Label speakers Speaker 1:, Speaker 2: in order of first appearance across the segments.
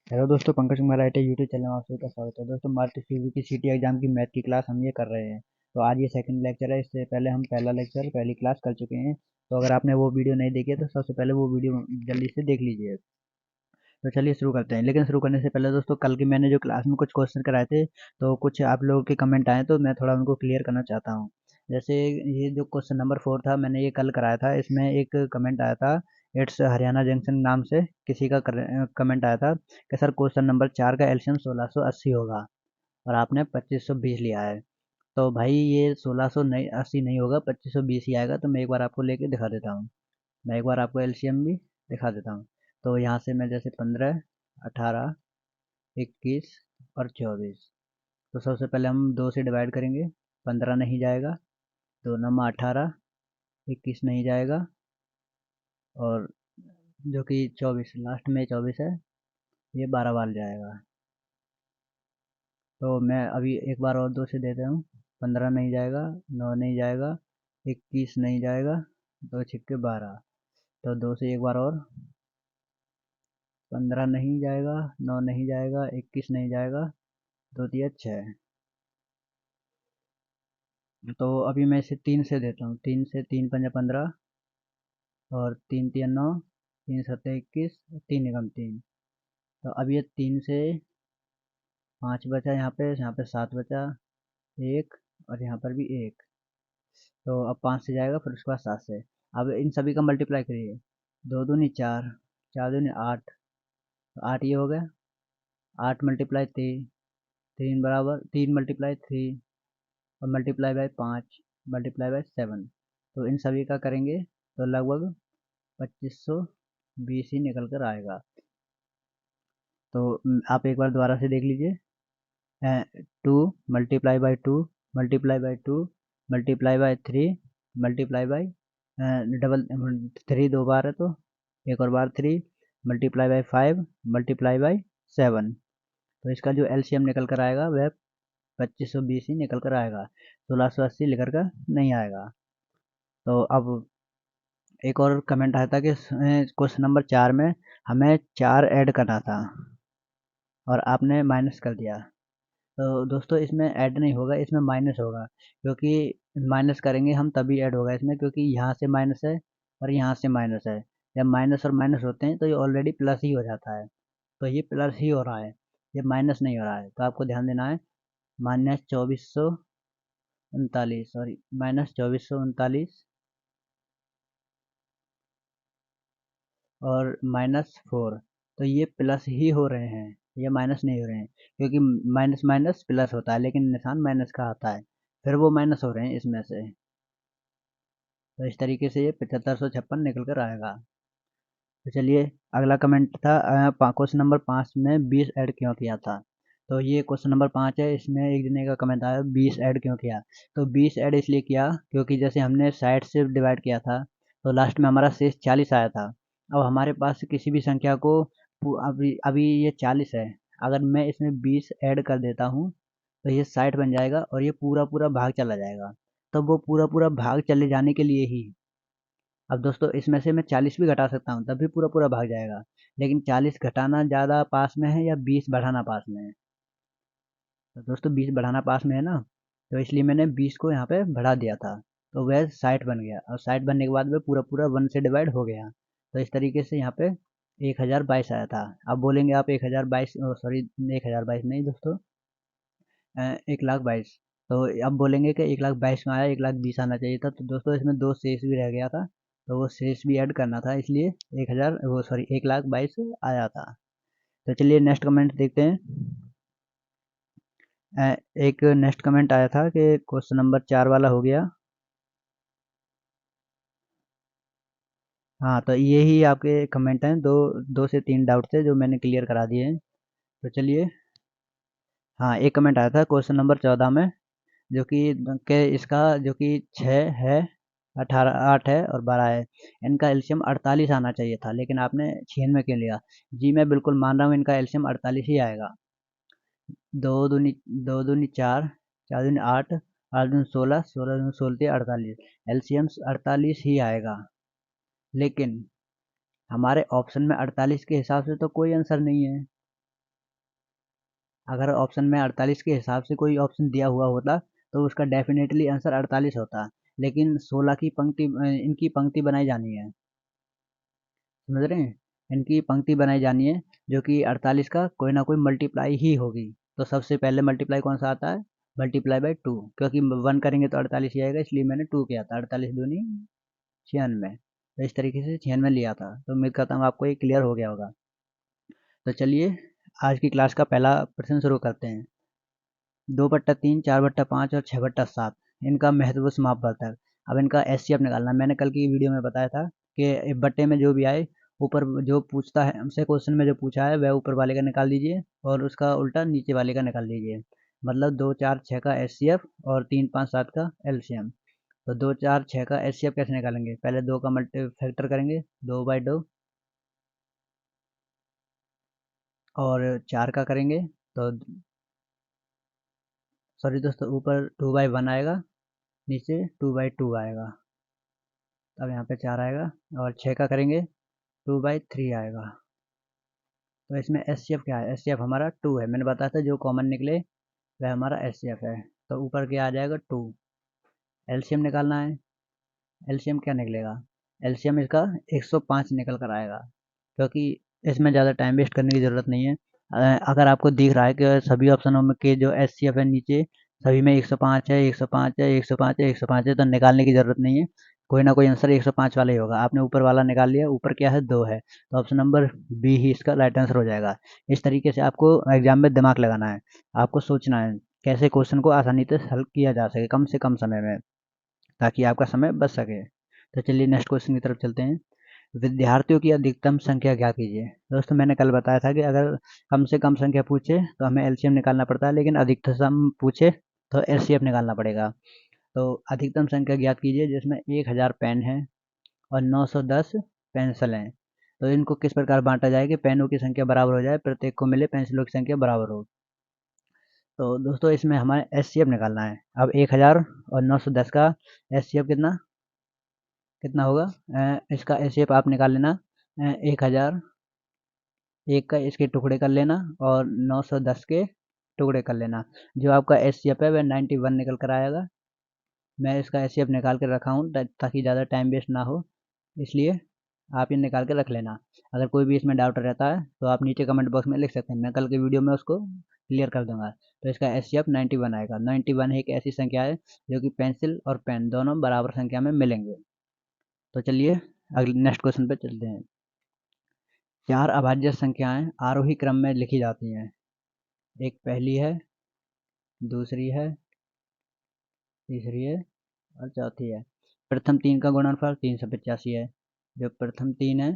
Speaker 1: Hello दोस्तों, Pankaj Kumar IT YouTube channel में आप सभी का स्वागत है। दोस्तों, मारुति सुजुकी सिटी एग्जाम की मैथ की क्लास हम ये कर रहे हैं। तो आज ये सेकंड लेक्चर है। इससे पहले हम पहली क्लास कर चुके हैं। तो अगर आपने वो वीडियो नहीं देखी है तो सबसे पहले वो वीडियो जल्दी से देख लीजिए। तो चलिए शुरू करते हैं। लेकिन शुरू करने से पहले दोस्तों, कल की मैंने जो क्लास में कुछ क्वेश्चन कराए थे, तो कुछ आप लोगों के कमेंट आए तो मैं थोड़ा उनको क्लियर करना चाहता हूँ। जैसे ये जो क्वेश्चन नंबर 4 था, मैंने ये कल कराया था। इसमें एक कमेंट आया था, इट्स हरियाणा जंक्शन नाम से किसी का कमेंट आया था कि सर क्वेश्चन नंबर 4 का एलसीएम 1680 होगा और आपने 2520 लिया है। तो भाई ये 1680 नहीं होगा, 2520 ही आएगा। तो मैं एक बार आपको लेके दिखा देता हूँ। मैं एक बार आपको एलसीएम भी दिखा देता हूँ। तो यहाँ से मैं जैसे 15, 18, 21 और 24। तो सबसे पहले हम 2 से डिवाइड करेंगे। 15 नहीं जाएगा, 2 नंबर 18, 21 नहीं जाएगा, और जो कि 24 लास्ट में 24 है, ये 12 बार जाएगा। तो मैं अभी एक बार और 2 से देता हूँ। 15 नहीं जाएगा, 9 नहीं जाएगा, 21 नहीं जाएगा, 2 छिक्के 12। तो 2 से एक बार और। 15 नहीं जाएगा, 9 नहीं जाएगा, 21 नहीं जाएगा, 2 तिया 6। तो अभी मैं इसे 3 से देता हूँ। 3 से 3 पंजा 15, और 3 तिया 9, 3 सत्ते 21, 3 निगम 3। तो अब ये 3 से 5 बचा, यहाँ पे 7 बचा, 1, और यहाँ पर भी 1। तो अब 5 से जाएगा, फिर उसके बाद 7 से। अब इन सभी का मल्टीप्लाई करिए। 2 दूनी 4, 4 दूनी 8, तो 8 ये हो गया। 8 मल्टीप्लाई 3, 3 बराबर 3 मल्टीप्लाई 3, और मल्टीप्लाई बाय 5, मल्टीप्लाई बाय 7। तो इन सभी का करेंगे तो लगभग 2520 ही निकल कर आएगा। तो आप एक बार दोबारा से देख लीजिए। 2 multiply by 2, multiply by 2, multiply by 3, multiply by double 3 दो बार है, तो एक और बार 3, मल्टीप्लाई बाई 5, मल्टीप्लाई बाई 7। तो इसका जो एलसीएम निकल कर आएगा वह 2520 ही निकल कर आएगा। 1680 निकल कर नहीं आएगा। तो अब एक और कमेंट आया था कि क्वेश्चन नंबर 4 में हमें 4 ऐड करना था और आपने माइनस कर दिया। तो दोस्तों, इसमें ऐड नहीं होगा, इसमें माइनस होगा। क्योंकि माइनस करेंगे हम तभी ऐड होगा इसमें, क्योंकि यहाँ से माइनस है और यहाँ से माइनस है। जब माइनस और माइनस होते हैं तो ये ऑलरेडी प्लस ही हो जाता है। तो ये प्लस ही हो रहा है, ये माइनस नहीं हो रहा है। तो आपको ध्यान देना है। -2439, सॉरी, -2439 और -4। तो ये प्लस ही हो रहे हैं, ये माइनस नहीं हो रहे हैं। क्योंकि माइनस माइनस प्लस होता है, लेकिन निशान माइनस का आता है, फिर वो माइनस हो रहे हैं इसमें से। तो इस तरीके से ये 7556 निकल कर आएगा। तो चलिए, अगला कमेंट था क्वेश्चन नंबर 5 में 20 ऐड क्यों किया था। तो ये क्वेश्चन नंबर 5 है। इसमें एक जने का कमेंट आया, 20 ऐड क्यों किया। तो 20 ऐड इसलिए किया क्योंकि जैसे हमने 60 से डिवाइड किया था, तो लास्ट में हमारा शेष 40 आया था। अब हमारे पास किसी भी संख्या को अभी अभी ये 40 है, अगर मैं इसमें 20 ऐड कर देता हूँ तो ये 60 बन जाएगा और ये पूरा पूरा भाग चला जाएगा। तो वो पूरा पूरा भाग चले जाने के लिए ही, अब दोस्तों इसमें से मैं 40 भी घटा सकता हूँ तब भी पूरा पूरा भाग जाएगा। लेकिन 40 घटाना ज़्यादा पास में है या 20 बढ़ाना पास में है। तो दोस्तों 20 बढ़ाना पास में है ना, तो इसलिए मैंने 20 को यहाँ पे बढ़ा दिया था। तो वह 60 बन गया, और 60 बनने के बाद वह पूरा पूरा 1 से डिवाइड हो गया। तो इस तरीके से यहाँ पे 1022 आया था। अब बोलेंगे आप 1022, सॉरी, 1022 नहीं दोस्तों, 1,22,000। तो अब बोलेंगे कि 1,22,000 में आया, 1,20,000 आना चाहिए था। तो दोस्तों इसमें 2 शेष भी रह गया था, तो वो शेष भी ऐड करना था, इसलिए 1,000 वो सॉरी 1,22,000 आया था। तो चलिए नेक्स्ट कमेंट देखते हैं। एक नेक्स्ट कमेंट आया था कि क्वेश्चन नंबर 4 वाला हो गया। हाँ, तो ये ही आपके कमेंट हैं। 2 से 3 डाउट थे जो मैंने क्लियर करा दिए हैं। तो चलिए, हाँ, एक कमेंट आया था क्वेश्चन नंबर 14 में, जो कि इसका जो कि 6 है, 18, 8 है और 12 है। इनका एलसीएम 48 आना चाहिए था, लेकिन आपने 96 क्यों लिया। जी मैं बिल्कुल मान रहा हूँ, इनका एलसीएम 48 ही आएगा। दो दूनी दो दूनी 4, 4 दूनी 8, 8 दूनी 16, 16 दूनी 16, 48। एलसीएम 48 ही आएगा। लेकिन हमारे ऑप्शन में 48 के हिसाब से तो कोई आंसर नहीं है। अगर ऑप्शन में 48 के हिसाब से कोई ऑप्शन दिया हुआ होता तो उसका डेफिनेटली आंसर 48 होता, लेकिन 16 की पंक्ति इनकी पंक्ति बनाई जानी है, समझ रहे हैं? इनकी पंक्ति बनाई जानी है जो कि 48 का कोई ना कोई मल्टीप्लाई ही होगी। तो सबसे पहले मल्टीप्लाई कौन सा आता है? मल्टीप्लाई बाय 2, क्योंकि 1 करेंगे तो 48 ही आएगा, इसलिए मैंने 2 किया था। 48 दूनी 96, तो इस तरीके से 96 लिया था। तो उम्मीद करता हूँ आपको ये क्लियर हो गया होगा। तो चलिए आज की क्लास का पहला प्रश्न शुरू करते हैं। 2/3, 4/5 और 6/7 इनका महत्व समापवर्तक। अब इनका एचसीएफ निकालना। मैंने कल की वीडियो में बताया था कि बट्टे में जो भी आए, ऊपर जो पूछता है हमसे, क्वेश्चन में जो पूछा है वह ऊपर वाले का निकाल दीजिए और उसका उल्टा नीचे वाले का निकाल दीजिए। मतलब 2, 4, 6 का एचसीएफ और 3, 5, 7 का एलसीएम। तो 2, 4, 6 का एचसीएफ कैसे निकालेंगे? पहले 2 का मल्टी फैक्टर करेंगे, 2/2, और 4 का करेंगे तो सॉरी दोस्तों, ऊपर 2/1 आएगा, नीचे 2/2 आएगा। अब यहाँ पे 4 आएगा, और 6 का करेंगे 2/3 आएगा। तो इसमें एस सी एफ क्या है? एस सी एफ हमारा 2 है। मैंने बताया था जो कॉमन निकले वह हमारा एस सी एफ है। तो ऊपर क्या आ जाएगा? 2। एलसीएम निकालना है। एलसीएम क्या निकलेगा? एलसीएम इसका 105 निकल कर आएगा, क्योंकि इसमें ज़्यादा टाइम वेस्ट करने की ज़रूरत नहीं है। अगर आपको दिख रहा है कि सभी ऑप्शनों में के जो एस सी एफ है नीचे सभी में 105 है, 105 है, 105 है, 105 है, तो निकालने की ज़रूरत नहीं है। कोई ना कोई आंसर 105 वाला ही होगा। आपने ऊपर वाला निकाल लिया, ऊपर क्या है? 2 है, तो ऑप्शन नंबर बी ही इसका राइट आंसर हो जाएगा। इस तरीके से आपको एग्जाम में दिमाग लगाना है, आपको सोचना है कैसे क्वेश्चन को आसानी से हल किया जा सके कम से कम समय में, ताकि आपका समय बच सके। तो चलिए नेक्स्ट क्वेश्चन की तरफ चलते हैं। विद्यार्थियों की अधिकतम संख्या क्या कीजिए? दोस्तों मैंने कल बताया था कि अगर कम से कम संख्या पूछे तो हमें एलसीएम निकालना पड़ता है, लेकिन अधिकतम पूछे तो एचसीएफ निकालना पड़ेगा। तो अधिकतम संख्या ज्ञात कीजिए जिसमें 1000 पेन है और 910 पेंसिल हैं। तो इनको किस प्रकार बांटा जाए कि पेनों की संख्या बराबर हो जाए, प्रत्येक को मिले पेंसिलों की संख्या बराबर हो। तो दोस्तों इसमें हमारे एचसीएफ निकालना है। अब 1000 और 910 का एचसीएफ कितना कितना होगा? इसका एचसीएफ आप निकाल लेना। 1000 एक का इसके टुकड़े कर लेना और 910 के टुकड़े कर लेना। जो आपका एचसीएफ है वह 91 निकल कर आएगा। मैं इसका एचसीएफ निकाल के रखा हूँ ताकि ज़्यादा टाइम वेस्ट ना हो, इसलिए आप ये निकाल के रख लेना। अगर कोई भी इसमें डाउट रहता है तो आप नीचे कमेंट बॉक्स में लिख सकते हैं, मैं कल के वीडियो में उसको क्लियर कर दूंगा। तो इसका एचसीएफ 91 आएगा। 91 एक ऐसी संख्या है जो कि पेंसिल और पेन दोनों बराबर संख्या में मिलेंगे। तो चलिए अगले नेक्स्ट क्वेश्चन पे चलते हैं। 4 अभाज्य संख्याएं आरोही क्रम में लिखी जाती हैं। एक पहली है, दूसरी है, तीसरी है और चौथी है। प्रथम 3 का गुणनफल 385 है। जो प्रथम 3 है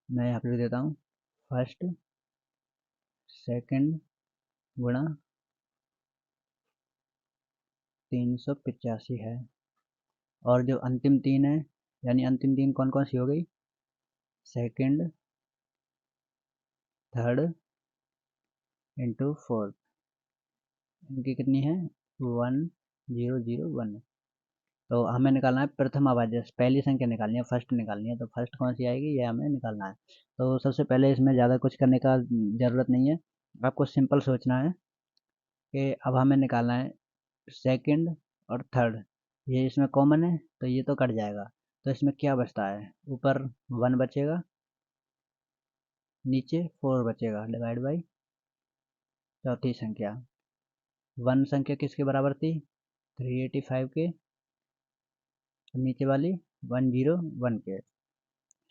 Speaker 1: मैं यहाँ पे लिख देता हूँ, फर्स्ट, सेकंड गुणा 385 है। और जो अंतिम 3 है, यानी अंतिम 3 कौन कौन सी हो गई? सेकंड, थर्ड इंटू फोर्थ, इनकी कितनी है? 1001। तो हमें निकालना है प्रथम अभाज्य, पहली संख्या निकालनी है, फर्स्ट निकालनी है। तो फर्स्ट कौन सी आएगी ये हमें निकालना है। तो सबसे पहले इसमें ज़्यादा कुछ करने का ज़रूरत नहीं है, आपको सिंपल सोचना है कि अब हमें निकालना है सेकंड और थर्ड। ये इसमें कॉमन है तो ये तो कट जाएगा। तो इसमें क्या बचता है? ऊपर 1 बचेगा, नीचे 4 बचेगा, डिवाइड बाई चौथी संख्या। 1 संख्या किसके बराबर थी? 385 के। नीचे वाली 101 के।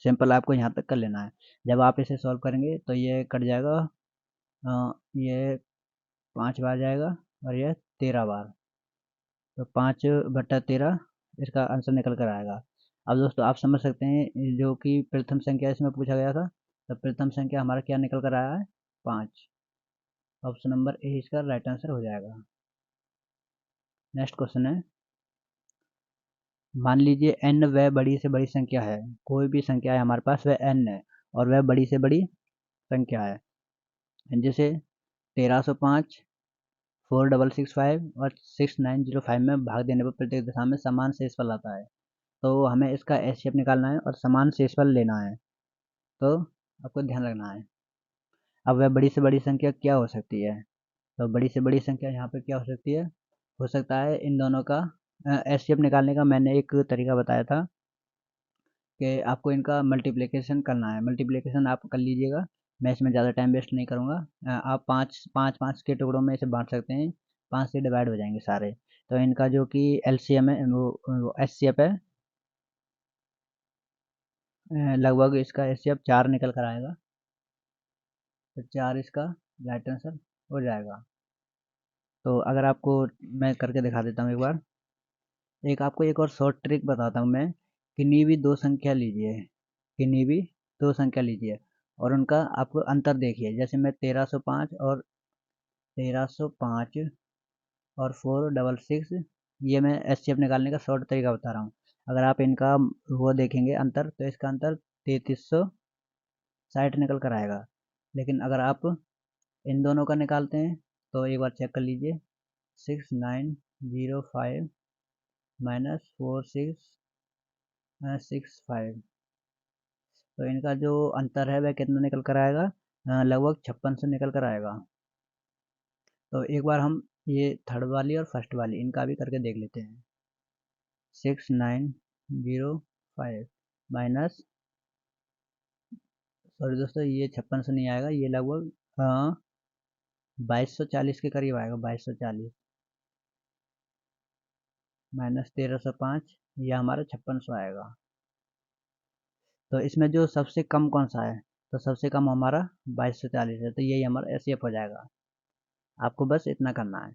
Speaker 1: सिंपल आपको यहाँ तक कर लेना है। जब आप इसे सॉल्व करेंगे तो ये कट जाएगा, ये 5 बार जाएगा और ये 13 बार। तो 5/13 इसका आंसर निकल कर आएगा। अब दोस्तों आप समझ सकते हैं जो कि प्रथम संख्या इसमें पूछा गया था, तो प्रथम संख्या हमारा क्या निकल कर आया है? 5। ऑप्शन नंबर ए इसका राइट आंसर हो जाएगा। नेक्स्ट क्वेश्चन है, मान लीजिए n वह बड़ी से बड़ी संख्या है। कोई भी संख्या है हमारे पास, वह n है और वह बड़ी से बड़ी संख्या है। जैसे 1305, 4665 और 6905 में भाग देने पर प्रत्येक दशा में समान शेषफल आता है। तो हमें इसका एचसीएफ निकालना है और समान शेषफल लेना है। तो आपको ध्यान रखना है, अब वह बड़ी से बड़ी संख्या क्या हो सकती है? तो बड़ी से बड़ी संख्या यहाँ पे क्या हो सकती है? हो सकता है इन दोनों का एचसीएफ निकालने का मैंने एक तरीका बताया था कि आपको इनका मल्टीप्लिकेशन करना है। मल्टीप्लिकेशन आप कर लीजिएगा, मैं इसमें ज़्यादा टाइम वेस्ट नहीं करूँगा। आप पाँच पाँच पाँच के टुकड़ों में इसे बांट सकते हैं, 5 से डिवाइड हो जाएंगे सारे। तो इनका जो कि एलसीएम है वो एचसीएफ है, लगभग इसका एचसीएफ 4 निकल कर आएगा। तो 4 इसका राइट आंसर हो जाएगा। तो अगर आपको मैं करके दिखा देता हूँ एक बार। एक आपको एक और शॉर्ट ट्रिक बताता हूँ मैं। किन्हीं भी दो संख्या लीजिए, किन्हीं भी दो संख्या लीजिए और उनका आपको अंतर देखिए। जैसे मैं 1305 और 1305 और 466, ये मैं एचसीएफ निकालने का शॉर्ट तरीका बता रहा हूँ। अगर आप इनका वो देखेंगे अंतर, तो इसका अंतर 3360 निकल कर आएगा। लेकिन अगर आप इन दोनों का निकालते हैं तो एक बार चेक कर लीजिए। 6905 माइनस 4665, तो इनका जो अंतर है वह कितना निकल कर आएगा? लगभग 5600 निकल कर आएगा। तो एक बार हम ये थर्ड वाली और फर्स्ट वाली इनका भी करके देख लेते हैं। 6905 माइनस, सॉरी दोस्तों, ये 5600 नहीं आएगा, ये लगभग 2240 के करीब आएगा। 2240 माइनस 1305, ये हमारा 5600 आएगा। तो इसमें जो सबसे कम कौन सा है? तो सबसे कम हमारा 2240 है, तो यही हमारा एसएफ हो जाएगा। आपको बस इतना करना है।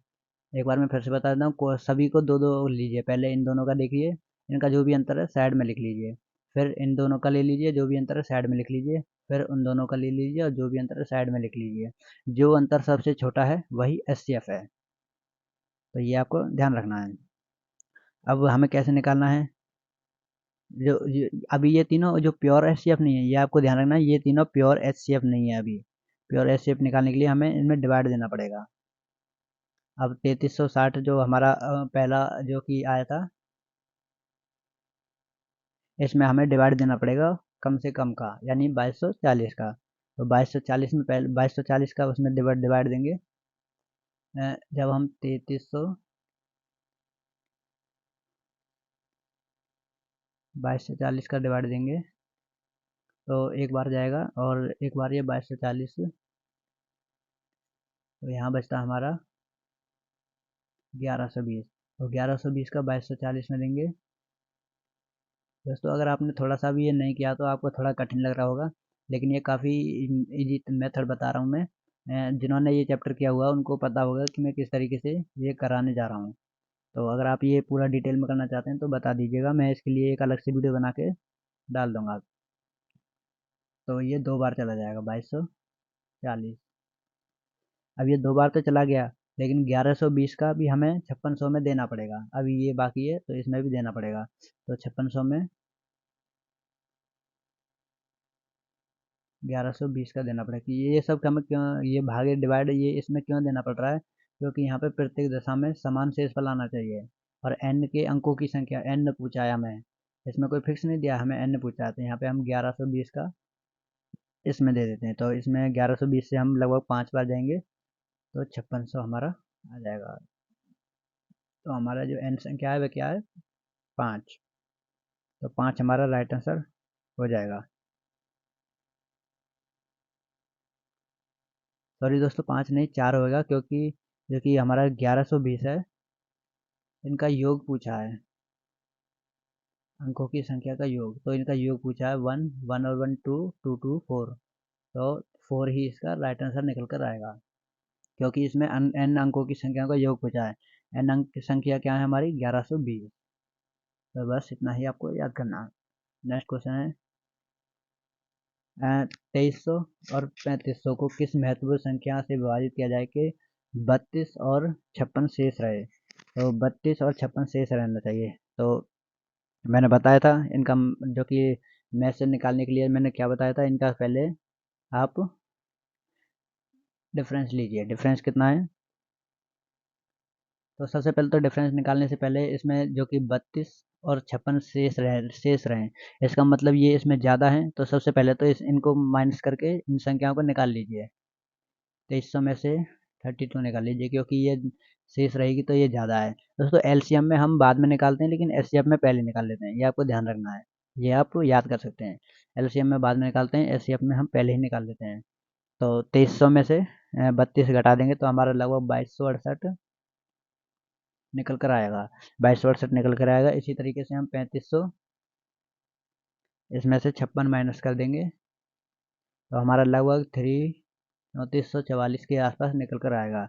Speaker 1: एक बार मैं फिर से बता देता हूँ, सभी को दो दो लीजिए। पहले इन दोनों का देखिए, इनका जो भी अंतर है साइड में लिख लीजिए। फिर इन दोनों का ले लीजिए, जो भी अंतर है साइड में लिख लीजिए। फिर उन दोनों का ले लीजिए और जो भी अंतर है साइड में लिख लीजिए। जो अंतर सबसे छोटा है वही एचसीएफ है। तो ये आपको ध्यान रखना है। अब हमें कैसे निकालना है? अभी ये तीनों जो प्योर एचसीएफ नहीं है, ये आपको ध्यान रखना है, ये तीनों प्योर एचसीएफ नहीं है। अभी प्योर एचसीएफ निकालने के लिए हमें इनमें डिवाइड देना पड़ेगा। अब 3360 जो हमारा पहला जो कि आया था, इसमें हमें डिवाइड देना पड़ेगा कम से कम का, यानी 2240 का। तो 2240 में पहले 2240 का उसमें डिवाइड डिवाइड देंगे। जब हम 2240 का डिवाइड देंगे तो एक बार जाएगा और एक बार ये 2240, तो यहाँ बचता हमारा 1120। तो 1120 का 2240 में देंगे। दोस्तों अगर आपने थोड़ा सा भी ये नहीं किया तो आपको थोड़ा कठिन लग रहा होगा, लेकिन ये काफ़ी इजी मेथड बता रहा हूँ मैं। जिन्होंने ये चैप्टर किया हुआ उनको पता होगा कि मैं किस तरीके से ये कराने जा रहा हूँ। तो अगर आप ये पूरा डिटेल में करना चाहते हैं तो बता दीजिएगा, मैं इसके लिए एक अलग से वीडियो बना के डाल दूंगा। तो ये दो बार चला जाएगा 2240। अब ये दो बार तो चला गया, लेकिन 1120 का भी हमें 5600 में देना पड़ेगा। अभी ये बाकी है तो इसमें भी देना पड़ेगा। तो 5600 में 1120 का देना पड़ेगा। कि ये सब हमें क्यों, ये भागे डिवाइड ये इसमें क्यों देना पड़ रहा है? क्योंकि यहाँ पे प्रत्येक दशा में समान शेष फल आना चाहिए और n के अंकों की संख्या n पूछा है हमें। इसमें कोई फिक्स नहीं दिया, हमें n पूछा है, तो यहाँ पे हम 1120 का इसमें दे देते हैं। तो इसमें 1120 से हम लगभग 5 बार जाएंगे तो 5600 हमारा आ जाएगा। तो हमारा जो n संख्या है वह क्या है? 5। तो 5 हमारा राइट आंसर हो जाएगा। सॉरी दोस्तों, 5 नहीं 4 होगा, क्योंकि जो कि हमारा 1120 है, इनका योग पूछा है, अंकों की संख्या का योग। तो इनका योग पूछा है 1 1 और 1 2 2 2 4। तो 4 ही इसका राइट आंसर निकल कर आएगा, क्योंकि इसमें n अंकों की संख्या का योग पूछा है। n अंक की संख्या क्या है हमारी? 1120। तो बस इतना ही आपको याद करना है। नेक्स्ट क्वेश्चन है 2300 और 3500 को किस महत्वपूर्ण संख्या से विभाजित किया जाए कि 32 और 56 शेष रहे? तो 32 और 56 शेष रहना चाहिए। तो मैंने बताया था इनका जो कि मैथ से निकालने के लिए मैंने क्या बताया था, इनका पहले आप डिफरेंस लीजिए। डिफरेंस कितना है? तो सबसे पहले तो डिफरेंस निकालने से पहले इसमें जो कि 32 और 56 शेष रहे, इसका मतलब ये इसमें ज़्यादा है। तो सबसे पहले तो इनको माइनस करके इन संख्याओं को निकाल लीजिए। 2300 में से 32 निकाल लीजिए, क्योंकि ये शेष रहेगी तो ये ज़्यादा है। दोस्तों एलसीएम में हम बाद में निकालते हैं, लेकिन एचसीएफ में पहले निकाल लेते हैं, ये आपको ध्यान रखना है, ये आप याद कर सकते हैं। एलसीएम में बाद में निकालते हैं, एचसीएफ में हम पहले ही निकाल लेते हैं। तो 2300 में से 32 घटा देंगे तो हमारा लगभग 2268 निकल कर आएगा। 2268 निकल कर आएगा। इसी तरीके से हम 3500 इसमें से 56 माइनस कर देंगे तो हमारा लगभग 3444 के आसपास निकल कर आएगा।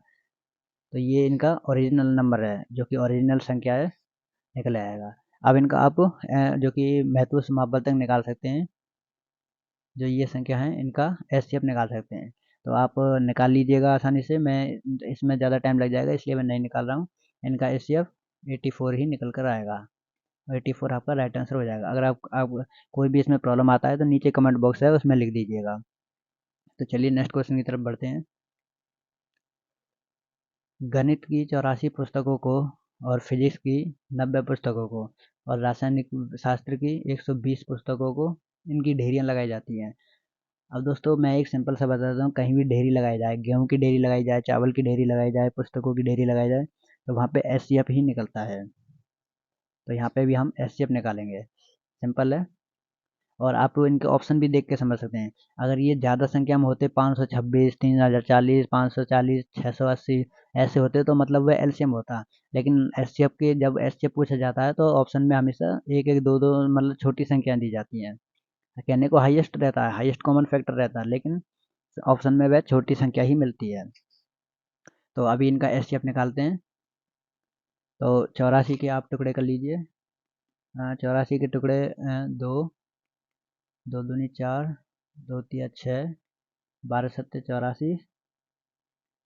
Speaker 1: तो ये इनका ओरिजिनल नंबर है, जो कि ओरिजिनल संख्या है, निकल आएगा। अब इनका आप जो कि महत्व समापवर्तक निकाल सकते हैं, जो ये संख्या है इनका एचसीएफ निकाल सकते हैं। तो आप निकाल लीजिएगा आसानी से, मैं इसमें ज़्यादा टाइम लग जाएगा इसलिए मैं नहीं निकाल रहा हूँ। इनका एचसीएफ 84 ही निकल कर आएगा। 84 आपका राइट आंसर हो जाएगा। अगर आप कोई भी इसमें प्रॉब्लम आता है तो नीचे कमेंट बॉक्स है उसमें लिख दीजिएगा। तो चलिए नेक्स्ट क्वेश्चन की तरफ बढ़ते हैं। गणित की 84 पुस्तकों को और फिजिक्स की 90 पुस्तकों को और रासायनिक शास्त्र की 120 पुस्तकों को इनकी ढेरियाँ लगाई जाती हैं। अब दोस्तों मैं एक सिंपल सा बता देता हूँ, कहीं भी ढेरी लगाई जाए, गेहूँ की ढेरी लगाई जाए, चावल की ढेरी लगाई जाए, पुस्तकों की ढेरी लगाई जाए, तो वहाँ पे एचसीएफ ही निकलता है। तो यहाँ पे भी हम एचसीएफ निकालेंगे, सिंपल है। और आप इनके ऑप्शन भी देख के समझ सकते हैं। अगर ये ज़्यादा संख्या में होते 526, 3040, 540, 680 ऐसे होते तो मतलब वह एलसीएम होता। लेकिन एचसीएफ के जब एचसीएफ पूछा जाता है तो ऑप्शन में हमेशा एक एक दो दो मतलब छोटी संख्याएं दी जाती हैं। कहने को हाईएस्ट रहता है, हाईएस्ट कॉमन फैक्टर रहता है, लेकिन ऑप्शन में वह छोटी संख्या ही मिलती है। तो अभी इनका एचसीएफ निकालते हैं। तो 84 के आप टुकड़े कर लीजिए। 84 के टुकड़े दो, दो दूनी 4, दो तिया 6, 12 सत्ते 84,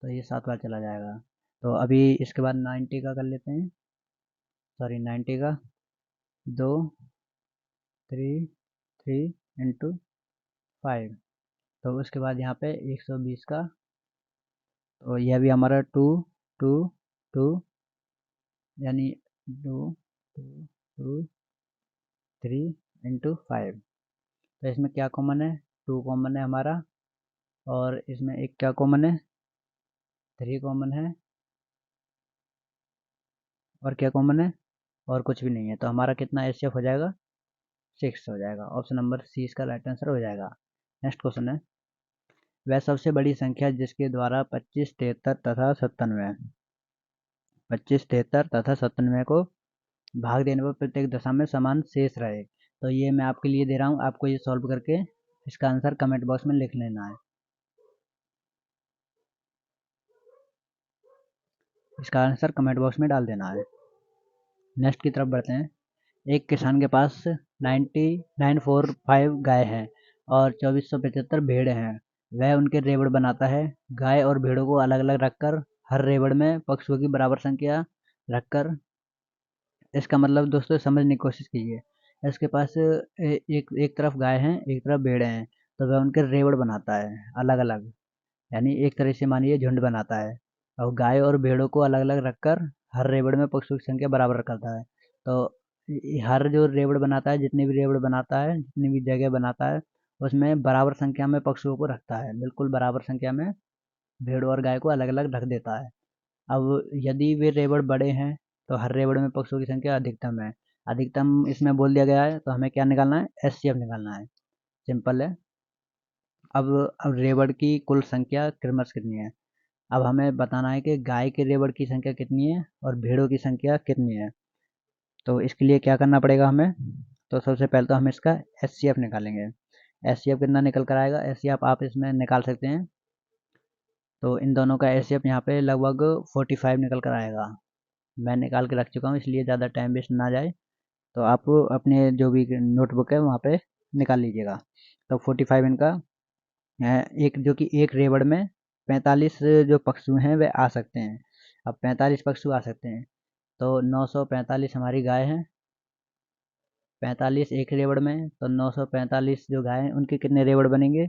Speaker 1: तो ये 7 बार चला जाएगा। तो अभी इसके बाद 90 का कर लेते हैं, सॉरी 90 का, दो, थ्री, थ्री इंटू 5। तो उसके बाद यहाँ पे 120 का, तो यह भी हमारा टू, टू, टू, यानी two, two, two, three into 5। तो इसमें क्या कॉमन है, 2 कॉमन है हमारा, और इसमें एक क्या कॉमन है, 3 कॉमन है, और क्या कॉमन है, और कुछ भी नहीं है। तो हमारा कितना एचसीएफ हो जाएगा, 6 हो जाएगा। ऑप्शन नंबर सी इसका राइट आंसर हो जाएगा। नेक्स्ट क्वेश्चन है, वह सबसे बड़ी संख्या जिसके द्वारा 25, 73 तथा 97, 25, 73 तथा 97 को भाग देने पर प्रत्येक दशा में समान शेष रहे। तो ये मैं आपके लिए दे रहा हूँ, आपको ये सॉल्व करके इसका आंसर कमेंट बॉक्स में लिख लेना है। इसका आंसर कमेंट बॉक्स में डाल देना है। नेक्स्ट की तरफ बढ़ते हैं। एक किसान के पास 9945 गाय हैं और 2475 भेड़ हैं। वह उनके रेवड़ बनाता है। गाय और भेड़ों को अलग अलग रखकर हर रेवड़ में पशुओं की बराबर संख्या रखकर, इसका मतलब दोस्तों समझने की कोशिश कीजिए। इसके पास एक एक तरफ गाय हैं, एक तरफ भेड़ें हैं, तो वह उनके रेवड़ बनाता है अलग अलग, यानी एक तरह से मानिए झुंड बनाता है। और गाय और भेड़ों को अलग अलग रखकर हर रेवड़ में पशुओं की संख्या बराबर करता है। तो हर जो रेवड़ बनाता है, जितनी भी रेवड़ बनाता है, जितनी भी जगह बनाता है, उसमें बराबर संख्या में पशुओं को रखता है, बिल्कुल बराबर संख्या में भेड़ और गाय को अलग अलग रख देता है। अब यदि वे रेवड़ बड़े हैं तो हर रेवड़ में पशुओं की संख्या अधिकतम है। अधिकतम इसमें बोल दिया गया है, तो हमें क्या निकालना है, एचसीएफ निकालना है, सिंपल है। अब रेवड़ की कुल संख्या क्रमश कितनी है। अब हमें बताना है कि गाय के रेवड़ की संख्या कितनी है और भेड़ों की संख्या कितनी है। तो इसके लिए क्या करना पड़ेगा हमें, तो सबसे पहले तो हम इसका एचसीएफ निकालेंगे। एचसीएफ कितना निकल कर आएगा, एचसीएफ आप इसमें निकाल सकते हैं। तो इन दोनों का एचसीएफ यहाँ पे लगभग 45 निकल कर आएगा। मैं निकाल के रख चुका हूँ, इसलिए ज़्यादा टाइम वेस्ट ना जाए। तो आप अपने जो भी नोटबुक है वहाँ पे निकाल लीजिएगा। तो 45 इनका एक, जो कि एक रेवड़ में 45 जो पशु हैं वे आ सकते हैं। अब 45 पशु आ सकते हैं, तो 945 हमारी गाय हैं, 45 एक रेवड़ में, तो 945 जो गाय हैं उनके कितने रेवड़ बनेंगे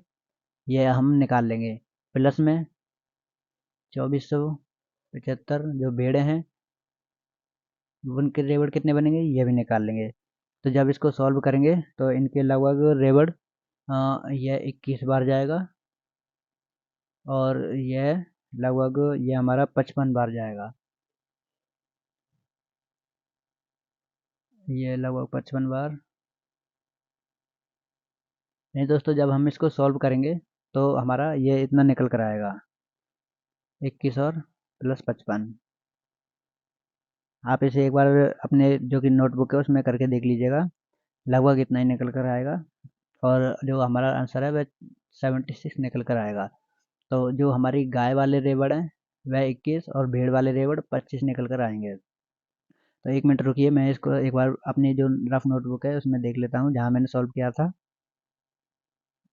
Speaker 1: ये हम निकाल लेंगे। प्लस में 2475 जो भेड़ें हैं उनके रेवड़ कितने बनेंगे ये भी निकाल लेंगे। तो जब इसको सॉल्व करेंगे तो इनके लगभग रेवड़ यह 21 बार जाएगा, और यह लगभग ये हमारा 55 बार जाएगा। ये लगभग 55 बार। नहीं दोस्तों, जब हम इसको सॉल्व करेंगे तो हमारा ये इतना निकल कर आएगा, 21 और प्लस 55। आप इसे एक बार अपने जो कि नोटबुक है उसमें करके देख लीजिएगा, लगभग इतना ही निकल कर आएगा। और जो हमारा आंसर है वह 76 निकल कर आएगा। तो जो हमारी गाय वाले रेवड़ हैं वह 21 और भेड़ वाले रेवड़ 25 निकल कर आएंगे। तो एक मिनट रुकिए, मैं इसको एक बार अपनी जो रफ नोटबुक है उसमें देख लेता हूँ जहाँ मैंने सॉल्व किया था।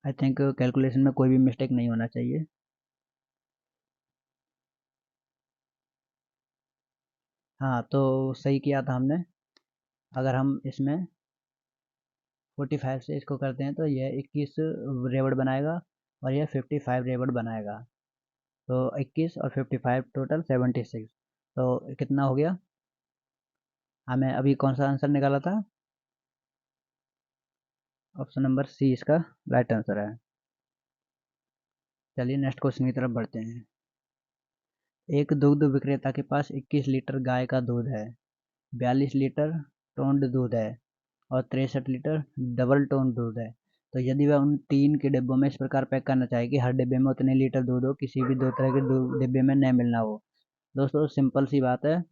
Speaker 1: आई थिंक कैलकुलेशन में कोई भी मिस्टेक नहीं होना चाहिए। हाँ, तो सही किया था हमने। अगर हम इसमें 45 से इसको करते हैं तो यह 21 रेवड़ बनाएगा और यह 55 रेवड़ बनाएगा। तो 21 और 55 टोटल 76। तो कितना हो गया? हमें अभी कौन सा आंसर निकाला था? ऑप्शन नंबर सी इसका राइट आंसर है। चलिए नेक्स्ट क्वेश्चन की तरफ बढ़ते हैं। एक दुग्ध विक्रेता के पास 21 लीटर गाय का दूध है, 42 लीटर टोंड दूध है और 63 लीटर डबल टोन दूध है। तो यदि वह उन तीन के डिब्बों में इस प्रकार पैक करना चाहे कि हर डिब्बे में उतने लीटर दूध हो, किसी भी दो तरह के डिब्बे में न मिलना हो। दोस्तों सिंपल सी बात है,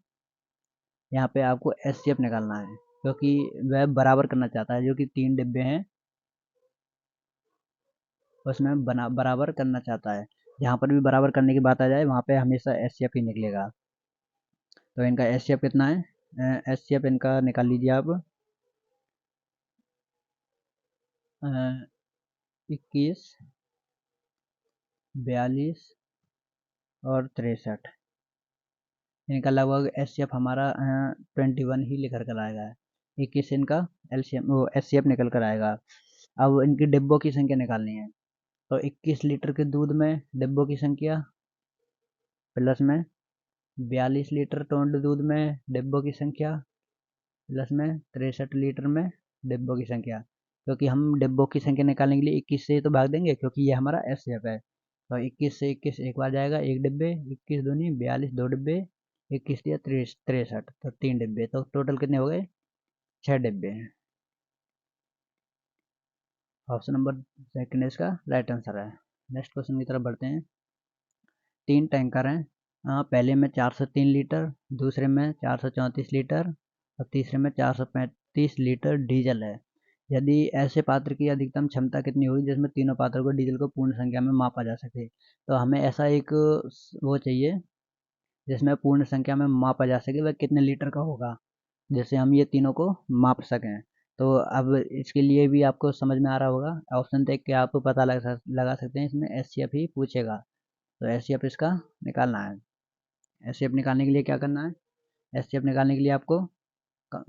Speaker 1: यहाँ पे आपको एचसीएफ निकालना है, क्योंकि वह बराबर करना चाहता है। जो कि तीन डिब्बे हैं उसमें बराबर करना चाहता है। जहाँ पर भी बराबर करने की बात आ जाए वहाँ पे हमेशा एचसीएफ ही निकलेगा। तो इनका एचसीएफ कितना है? एचसीएफ इनका निकाल लीजिए आप। 21, 42 और 63। इनका लगभग एचसीएफ हमारा 21 ही लेकर कर आएगा। 21 इनका एलसीएम वो एचसीएफ निकल कर आएगा। अब इनकी डिब्बों की संख्या निकालनी है। तो 21 लीटर के दूध में डिब्बों की संख्या प्लस में 42 लीटर टोंड दूध में डिब्बों की संख्या प्लस में 63 लीटर में डिब्बों की संख्या। क्योंकि हम डिब्बों की संख्या निकालने के लिए 21 से तो भाग देंगे, क्योंकि ये हमारा एचसीएफ है। तो 21 से 21 एक बार जाएगा, एक डिब्बे, 21 दूनी 42 दो डिब्बे, 21 या 63 तो तीन डिब्बे। तो टोटल कितने हो गए? 6 डिब्बे हैं। ऑप्शन नंबर सेकंड इसका राइट आंसर है। नेक्स्ट क्वेश्चन की तरफ बढ़ते हैं। तीन टैंकर हैं। पहले में 403 लीटर, दूसरे में 434 लीटर और तीसरे में 435 लीटर डीजल है। यदि ऐसे पात्र की अधिकतम क्षमता कितनी होगी जिसमें तीनों पात्रों को डीजल को पूर्ण संख्या में मापा जा सके? तो हमें ऐसा एक वो चाहिए जिसमें पूर्ण संख्या में मापा जा सके, वह कितने लीटर का होगा, जैसे हम ये तीनों को माप सकें। तो अब इसके लिए भी आपको समझ में आ रहा होगा, ऑप्शन देख के आप पता लगा सकते हैं, इसमें एचसीएफ ही पूछेगा। तो एचसीएफ इसका निकालना है। एचसीएफ निकालने के लिए क्या करना है? एचसीएफ निकालने के लिए आपको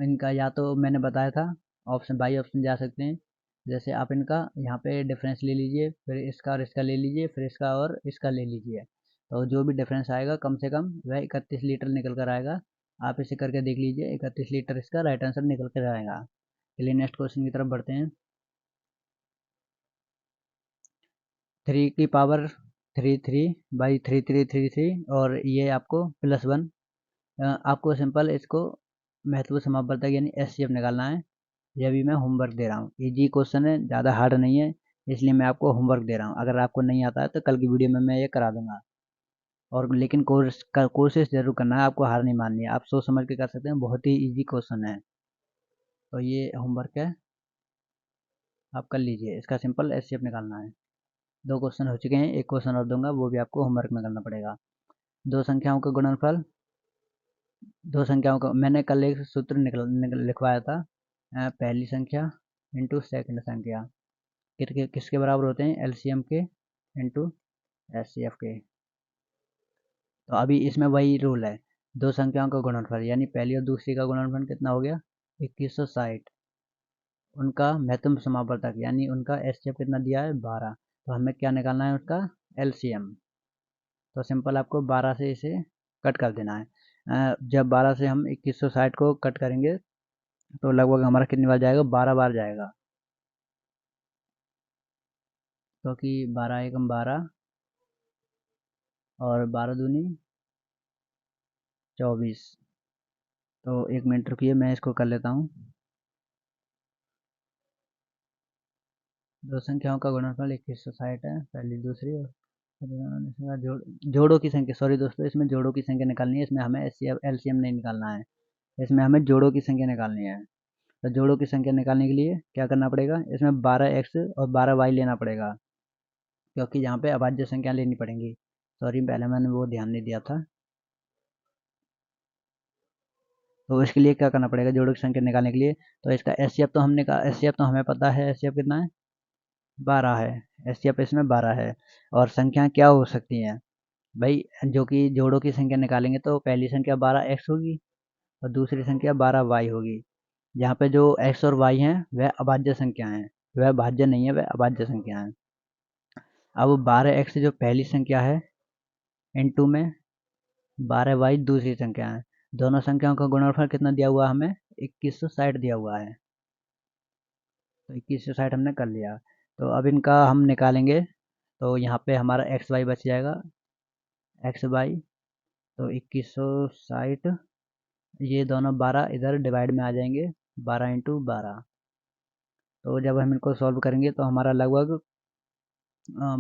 Speaker 1: इनका, या तो मैंने बताया था, ऑप्शन बाई ऑप्शन जा सकते हैं। जैसे आप इनका यहाँ पे डिफरेंस ले लीजिए, फिर इसका और इसका ले लीजिए, फिर इसका और इसका ले लीजिए। तो जो भी डिफरेंस आएगा कम से कम वह 31 लीटर निकल कर आएगा। आप इसे करके देख लीजिए, 31 लीटर इसका राइट आंसर निकल कर आएगा। चलिए नेक्स्ट क्वेश्चन की तरफ बढ़ते हैं। 3 की पावर 33/3333 और ये आपको +1। आपको सिंपल इसको महत्व समापवर्तक यानी एचसीएफ निकालना है। ये भी मैं होमवर्क दे रहा हूँ, इजी क्वेश्चन है, ज़्यादा हार्ड नहीं है, इसलिए मैं आपको होमवर्क दे रहा हूँ। अगर आपको नहीं आता है तो कल की वीडियो में मैं ये करा दूंगा। और लेकिन कोशिश जरूर करना है, आपको हार नहीं माननी है। आप सोच समझ के कर सकते हैं, बहुत ही इजी क्वेश्चन है। तो ये होमवर्क है, आप कर लीजिए। इसका सिंपल एचसीएफ निकालना है। दो क्वेश्चन हो चुके हैं, एक क्वेश्चन और दूंगा, वो भी आपको होमवर्क में करना पड़ेगा। दो संख्याओं का गुणनफल। दो संख्याओं का मैंने कल एक सूत्र लिखवाया था। पहली संख्या इंटू सेकंड संख्या किसके बराबर होते हैं? एलसीएम के इंटू एचसीएफ के। तो अभी इसमें वही रूल है, दो संख्याओं का गुणनफल यानी पहली और दूसरी का गुणनफल कितना हो गया? 2160। उनका महत्तम समापवर्तक यानी उनका एचसीएफ कितना दिया है? 12। तो हमें क्या निकालना है? उसका एलसीएम। तो सिंपल आपको 12 से इसे कट कर देना है। जब 12 से हम 2160 को कट करेंगे तो लगभग हमारा कितनी बार जाएगा? 12 बार जाएगा। क्योंकि 12 एकम 12 और 12 दूनी 24। तो 1 मिनट रुकिए, मैं इसको कर लेता हूँ। दो संख्याओं का गुणनफल 2160 है, पहली दूसरी। और जोड़ों की संख्या, सॉरी दोस्तों, इसमें जोड़ों की संख्या निकालनी है, इसमें हमें एलसीएम नहीं निकालना है, इसमें हमें जोड़ों की संख्या निकालनी है। तो जोड़ों की संख्या निकालने के लिए क्या करना पड़ेगा, इसमें 12x और 12y लेना पड़ेगा, क्योंकि यहाँ पे अभाज्य संख्या लेनी पड़ेंगी। सॉरी, पहले मैंने वो ध्यान नहीं दिया था। तो इसके लिए क्या करना पड़ेगा, जोड़ों की संख्या निकालने के लिए, तो इसका एचसीएफ तो एचसीएफ तो हमें पता है, एचसीएफ कितना है, 12 है। एचसीएफ इसमें 12 है। और संख्या क्या हो सकती हैं भाई, जो कि जोड़ों की संख्या निकालेंगे तो पहली संख्या 12x होगी और दूसरी संख्या 12y होगी। यहाँ पे जो x और y हैं वह अभाज्य संख्या हैं, वह भाज्य नहीं है, वह अभाज्य संख्या है। अब 12x जो पहली संख्या है इनटू में 12y दूसरी संख्या है, दोनों संख्याओं का गुणनफल कितना दिया हुआ है हमें, 2160 दिया हुआ है। तो 2160 हमने कर लिया। तो अब इनका हम निकालेंगे, तो यहाँ पे हमारा एक्स वाई बच जाएगा, एक्स वाई। तो 2160, ये दोनों 12 इधर डिवाइड में आ जाएंगे, 12 × 12। तो जब हम इनको सॉल्व करेंगे तो हमारा लगभग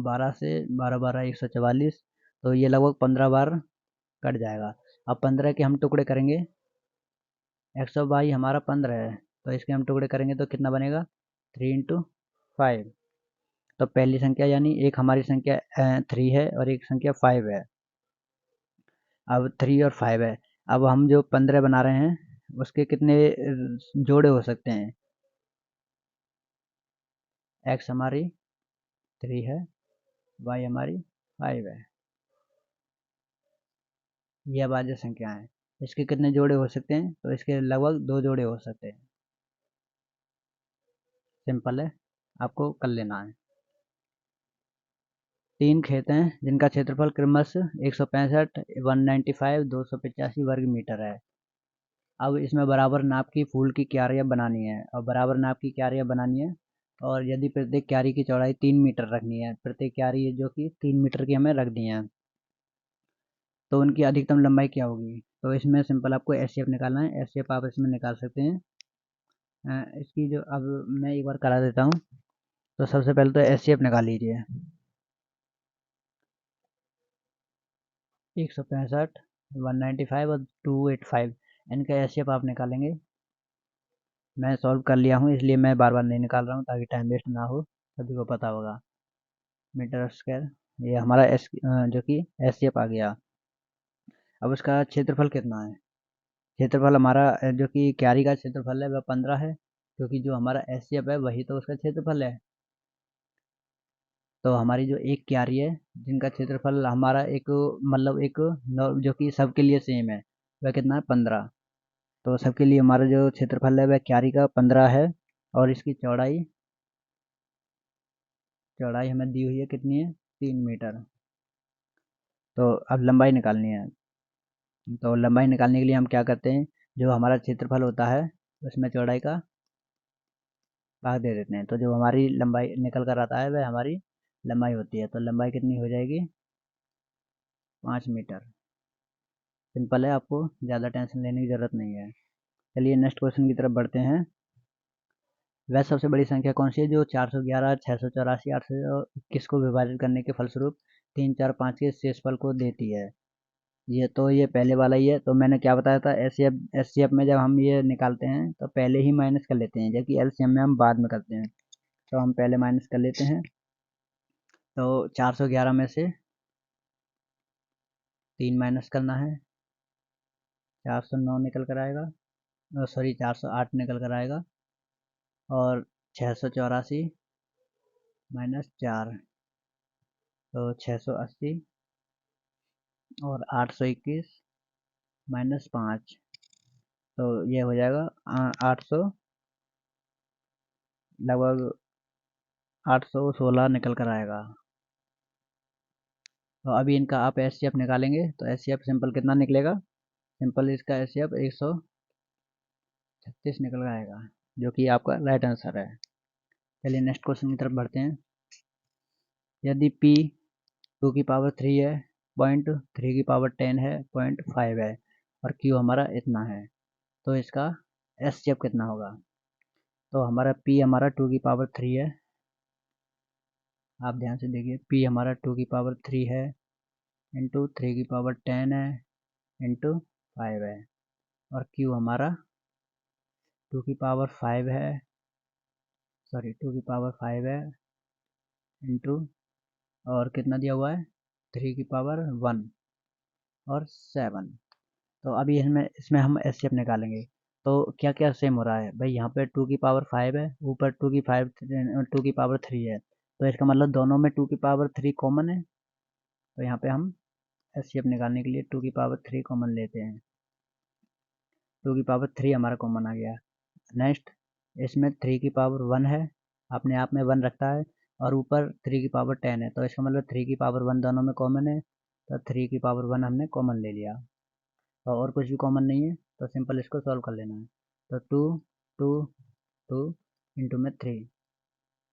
Speaker 1: 12 से 12 12 144, तो ये लगभग 15 बार कट जाएगा। अब 15 के हम टुकड़े करेंगे, एक्स वाई हमारा 15 है, तो इसके हम टुकड़े करेंगे तो कितना बनेगा, 3 × 5। तो पहली संख्या यानी एक हमारी संख्या 3 है और एक संख्या 5 है। अब 3 और 5 है, अब हम जो 15 बना रहे हैं उसके कितने जोड़े हो सकते हैं, एक्स हमारी 3 है, वाई हमारी 5 है, ये अभाज्य संख्या है। इसके कितने जोड़े हो सकते हैं, तो इसके लगभग 2 जोड़े हो सकते हैं। सिंपल है, आपको कर लेना है। 3 खेत हैं जिनका क्षेत्रफल क्रमशः 165, 195, 285 वर्ग मीटर है। अब इसमें बराबर नाप की फूल की क्यारियाँ बनानी है, और बराबर नाप की क्यारियाँ बनानी है, और यदि प्रत्येक क्यारी की चौड़ाई 3 मीटर रखनी है, प्रत्येक क्यारी जो कि 3 मीटर की हमें रख दी है, तो उनकी अधिकतम लंबाई क्या होगी। तो इसमें सिंपल आपको एचसीएफ निकालना है, एचसीएफ आप इसमें निकाल सकते हैं। इसकी जो, अब मैं एक बार करा देता हूँ। तो सबसे पहले तो एचसीएफ निकाल लीजिए, 165, 195 और 285, इनका एचसीएफ आप निकालेंगे। मैं सॉल्व कर लिया हूँ, इसलिए मैं बार बार नहीं निकाल रहा हूँ ताकि टाइम वेस्ट ना हो, सभी को पता होगा। मीटर स्क्वायर, ये हमारा जो कि एचसीएफ आ गया। अब उसका क्षेत्रफल कितना है, क्षेत्रफल हमारा जो कि क्यारी का क्षेत्रफल है वह 15 है, क्योंकि जो हमारा एचसीएफ है वही तो उसका क्षेत्रफल है। तो हमारी जो एक क्यारी है जिनका क्षेत्रफल हमारा एक, मतलब एक जो कि सबके लिए सेम है, वह कितना है, 15। तो सबके लिए हमारा जो क्षेत्रफल है वह क्यारी का 15 है, और इसकी चौड़ाई चौड़ाई हमें दी हुई है, कितनी है, 3 मीटर। तो अब लंबाई निकालनी है। तो लंबाई निकालने के लिए हम क्या करते हैं, जो हमारा क्षेत्रफल होता है उसमें चौड़ाई का भाग दे देते हैं, तो जो हमारी लंबाई निकल कर आता है वह हमारी लंबाई होती है। तो लंबाई कितनी हो जाएगी, 5 मीटर। सिंपल है, आपको ज़्यादा टेंशन लेने की ज़रूरत नहीं है। चलिए नेक्स्ट क्वेश्चन की तरफ बढ़ते हैं। वह सबसे बड़ी संख्या कौन सी है जो 411, 684, 821 को विभाजित करने के फलस्वरूप 3, 4, 5 के शेषफल को देती है। ये पहले वाला ही है। तो मैंने क्या बताया था, एचसीएफ में जब हम ये निकालते हैं तो पहले ही माइनस कर लेते हैं, जबकि एलसीएम में हम बाद में करते हैं। तो हम पहले माइनस कर लेते हैं। तो 411 में से 3 माइनस करना है, 409 निकल कर आएगा, सॉरी 408 निकल कर आएगा, और 684 -4, तो 680, और 821 -5, तो ये हो जाएगा 800, लगभग 816 निकल कर आएगा। तो अभी इनका आप एचसीएफ निकालेंगे तो एचसीएफ सिंपल कितना निकलेगा, सिंपल इसका एचसीएफ 136 निकल कर आएगा, जो कि आपका राइट आंसर है। चलिए नेक्स्ट क्वेश्चन की तरफ बढ़ते हैं। यदि p 2 की पावर 3 है, 0.3 की पावर 10 है, 0.5 है, और Q हमारा इतना है। तो इसका SCF कितना होगा? तो हमारा P हमारा 2 की पावर 3 है। आप ध्यान से देखिए, P हमारा 2 की पावर 3 है, इंटू 3 की पावर 10 है, इंटू 5 है, और Q हमारा 2 की पावर 5 है, सॉरी 2 की पावर 5 है, इंटू और कितना दिया हुआ है 3 की पावर 1 और 7। तो अभी इसमें हम SCF निकालेंगे। तो क्या क्या सेम हो रहा है भाई, यहाँ पे 2 की पावर 5 है, ऊपर 2 की पावर 3 है, तो इसका मतलब दोनों में 2 की पावर 3 कॉमन है। तो यहाँ पे हम SCF निकालने के लिए 2 की पावर 3 कॉमन लेते हैं। 2 की पावर 3 हमारा कॉमन आ गया। नेक्स्ट, इसमें 3 की पावर 1 है, अपने आप में 1 रखता है, और ऊपर 3 की पावर 10 है, तो इसका मतलब 3 की पावर 1 दोनों में कॉमन है, तो 3 की पावर 1 हमने कॉमन ले लिया। और कुछ भी कॉमन नहीं है, तो सिंपल इसको सॉल्व कर लेना है। तो 2 इंटू में 3,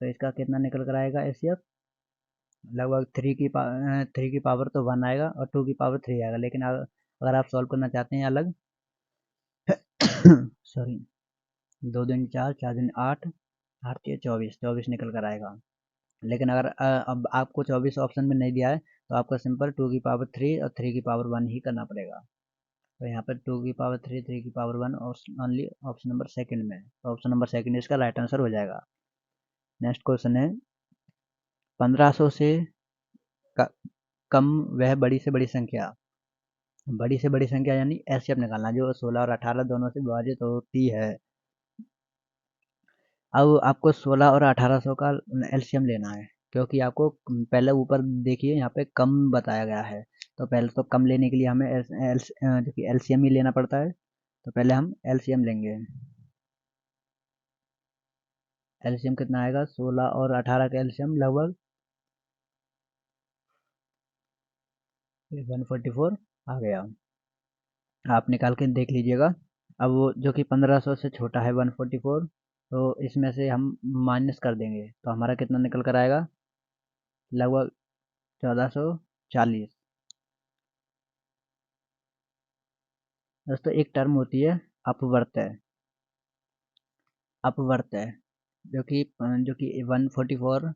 Speaker 1: तो इसका कितना निकल कर आएगा SCF? लगभग 3 की पावर तो 1 आएगा और 2 की पावर 3 आएगा, लेकिन अगर आप सॉल्व करना चाहते हैं अलग सॉरी, 2 दूनी 4, 4 दूनी 8, 8 तिया 24, 24 निकल कर आएगा। लेकिन अगर अब आपको 24 ऑप्शन में नहीं दिया है, तो आपको सिंपल 2 की पावर 3 और 3 की पावर 1 ही करना पड़ेगा। तो यहाँ पर 2 की पावर 3, 3 की power 1 only option number second में है, तो ऑप्शन नंबर सेकंड इसका राइट आंसर हो जाएगा। नेक्स्ट क्वेश्चन है, 1500 से कम वह बड़ी से बड़ी संख्या। बड़ी से बड़ी संख्या यानी SCF निकालना, जो 16 और 18 दोनों से विभाजित होती है। अब आपको 16 और 1800 का LCM लेना है, क्योंकि आपको पहले ऊपर देखिए यहाँ पे कम बताया गया है, तो पहले तो कम लेने के लिए हमें जो कि LCM ही लेना पड़ता है। तो पहले हम LCM लेंगे। LCM कितना आएगा? 16 और 18 का LCM लगभग 144 आ गया। आप निकाल के देख लीजिएगा। अब वो जो कि 1500 से छोटा है 144, तो इसमें से हम माइनस कर देंगे, तो हमारा कितना निकल कर आएगा? लगभग 1440। दोस्तों एक टर्म होती है अपवर्तय, अपवर्तय जो कि 144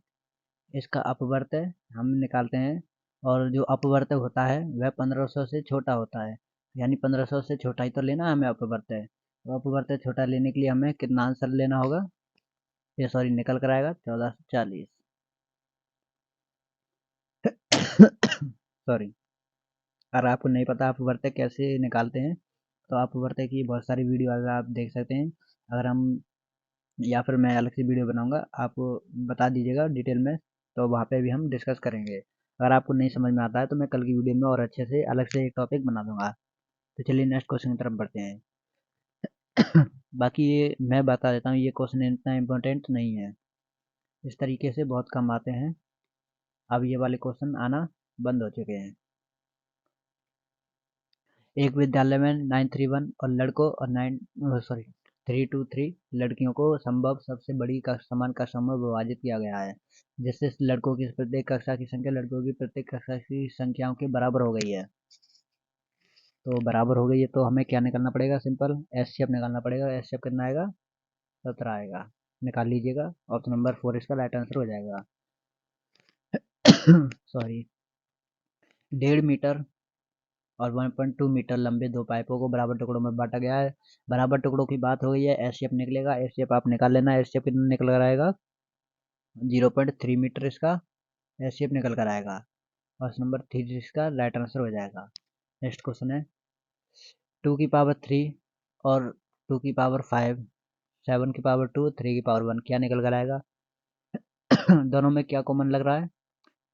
Speaker 1: इसका अपवर्तय हम निकालते हैं, और जो अपवर्तय होता है वह 1500 से छोटा होता है, यानी 1500 से छोटा ही तो लेना है हमें अपवर्तय। तो अपवर्तय छोटा लेने के लिए हमें कितना आंसर लेना होगा? ये सॉरी निकल कर आएगा 1440। सॉरी, अगर आपको नहीं पता अपवर्तय कैसे निकालते हैं, तो अपवर्तय की बहुत सारी वीडियो अगर आप देख सकते हैं, अगर हम या फिर मैं अलग से वीडियो बनाऊंगा, आप बता दीजिएगा डिटेल में, तो वहाँ पे भी हम डिस्कस करेंगे। अगर आपको नहीं समझ में आता है तो मैं कल की वीडियो में और अच्छे से अलग से एक टॉपिक बना दूंगा। तो चलिए नेक्स्ट क्वेश्चन की तरफ बढ़ते हैं। बाकी ये मैं बता देता हूँ, ये क्वेश्चन इतना इम्पोर्टेंट नहीं है, इस तरीके से बहुत कम आते हैं। अब ये वाले क्वेश्चन आना बंद हो चुके हैं। एक विद्यालय में 931 और लड़कों और 323 लड़कियों को संभव सबसे बड़ी समान कक्षा में विभाजित किया गया है, जिससे लड़कों की प्रत्येक कक्षा की संख्या लड़कों की प्रत्येक कक्षा की संख्याओं के बराबर हो गई है। तो बराबर हो गई है, तो हमें क्या निकालना पड़ेगा? सिंपल SCF निकालना पड़ेगा। SCF कितना आएगा? 17 आएगा। निकाल लीजिएगा, ऑप्शन नंबर 4 इसका राइट आंसर हो जाएगा। सॉरी, 1.5 मीटर और 1.2 मीटर लंबे दो पाइपों को बराबर टुकड़ों में बांटा गया है। बराबर टुकड़ों की बात हो गई है, SCF निकलेगा। SCF आप निकाल लेना, SCF कितना निकल कर आएगा? 0.3 मीटर इसका SCF निकल कर आएगा। ऑप्शन नंबर 3 इसका राइट आंसर हो जाएगा। नेक्स्ट क्वेश्चन है, 2 की पावर 3 और 2 की पावर 5, 7 की पावर 2, 3 की पावर 1 क्या निकल कर आएगा? दोनों में क्या कॉमन लग रहा है?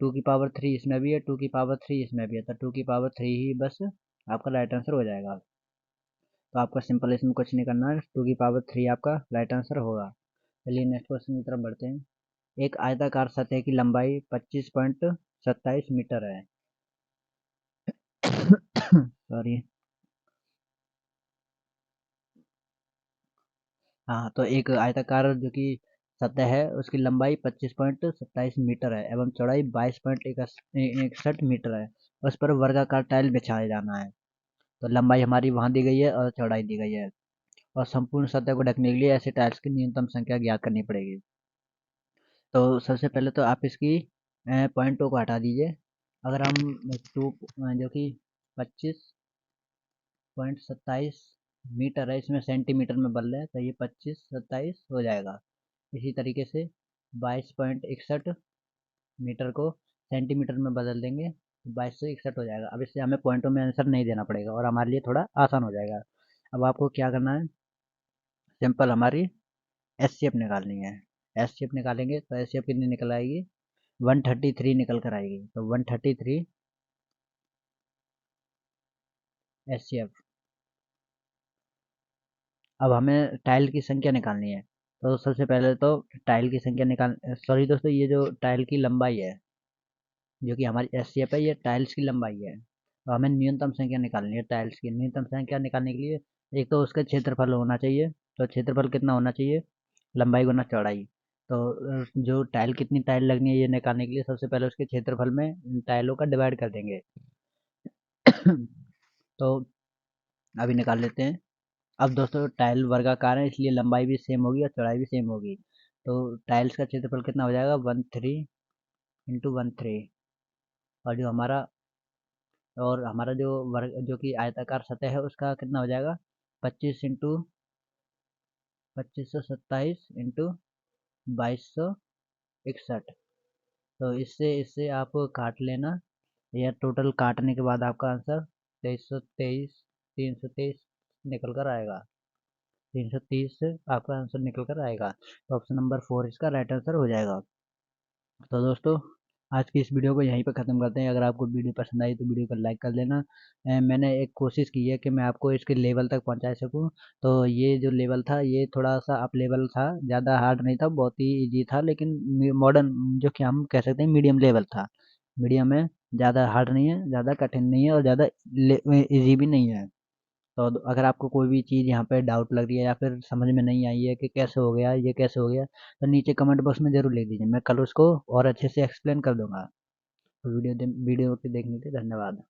Speaker 1: 2 की पावर 3 इसमें भी है, 2 की पावर 3 इसमें भी है, तो 2 की पावर 3 ही बस आपका राइट आंसर हो जाएगा। तो आपका सिंपल इसमें कुछ नहीं करना है, 2 की पावर 3 आपका राइट आंसर होगा। चलिए नेक्स्ट क्वेश्चन की तरफ बढ़ते हैं। एक आयताकार सतह की लंबाई 25.27 मीटर है। सॉरी, हाँ, तो एक आयताकार जो कि सतह है उसकी लंबाई 25.27 मीटर है एवं चौड़ाई 22.61 मीटर है। उस पर वर्गाकार टाइल बिछाया जाना है। तो लंबाई हमारी वहाँ दी गई है और चौड़ाई दी गई है, और संपूर्ण सतह को ढकने के लिए ऐसे टाइल्स की न्यूनतम संख्या ज्ञात करनी पड़ेगी। तो सबसे पहले तो आप इसकी पॉइंटों को हटा दीजिए। अगर हम टू जो कि 25.27 मीटर है, इसमें सेंटीमीटर में बदल रहे हैं, तो ये 25-27 हो जाएगा। इसी तरीके से 22.61 मीटर को सेंटीमीटर में बदल देंगे, 2261 हो जाएगा। अब इससे हमें पॉइंटों में आंसर नहीं देना पड़ेगा और हमारे लिए थोड़ा आसान हो जाएगा। अब आपको क्या करना है, सिंपल हमारी एस शेप निकालनी है। एस शेप निकालेंगे तो एस शेप कितनी निकल आएगी, 133 निकल कर आएगी। तो 133 एस शेप। अब हमें टाइल की संख्या निकालनी है। तो सबसे पहले तो टाइल की संख्या निकाल, सॉरी दोस्तों, ये जो टाइल की लंबाई है, जो कि हमारी एस शेप है, ये टाइल्स की लंबाई है। तो हमें न्यूनतम संख्या निकालनी है टाइल्स की। न्यूनतम संख्या निकालने के लिए एक तो उसका क्षेत्रफल होना चाहिए। तो क्षेत्रफल कितना होना चाहिए, लंबाई गुना चौड़ाई। तो जो टाइल, कितनी टाइल लगनी है ये निकालने के लिए सबसे पहले उसके क्षेत्रफल में इन टाइलों का डिवाइड कर देंगे। तो अभी निकाल लेते हैं। अब दोस्तों टाइल वर्गाकार है, इसलिए लंबाई भी सेम होगी और चौड़ाई भी सेम होगी। तो टाइल्स का क्षेत्रफल कितना हो जाएगा, 13 × 13। और हमारा जो वर्ग, जो कि आयताकार सतह है, उसका कितना हो जाएगा, 25 × 2561 तो इससे इससे आप काट लेना। यह टोटल काटने के बाद आपका आंसर 330 निकल कर आएगा। 330 से आपका आंसर निकल कर आएगा। तो ऑप्शन नंबर 4 इसका राइट आंसर हो जाएगा। तो दोस्तों आज की इस वीडियो को यहीं पर ख़त्म करते हैं। अगर आपको वीडियो पसंद आई तो वीडियो को लाइक कर देना। मैंने एक कोशिश की है कि मैं आपको इसके लेवल तक पहुंचा सकूं। तो ये जो लेवल था ये थोड़ा सा अप लेवल था, ज़्यादा हार्ड नहीं था, बहुत ही इजी था, लेकिन मॉडर्न, जो कि हम कह सकते हैं मीडियम लेवल था। मीडियम है, ज़्यादा हार्ड नहीं है, ज़्यादा कठिन नहीं है, और ज़्यादा इजी भी नहीं है। तो अगर आपको कोई भी चीज़ यहाँ पे डाउट लग रही है या फिर समझ में नहीं आई है कि कैसे हो गया, ये कैसे हो गया, तो नीचे कमेंट बॉक्स में ज़रूर लिख दीजिए, मैं कल उसको और अच्छे से एक्सप्लेन कर दूंगा। तो वीडियो को देखने के लिए धन्यवाद।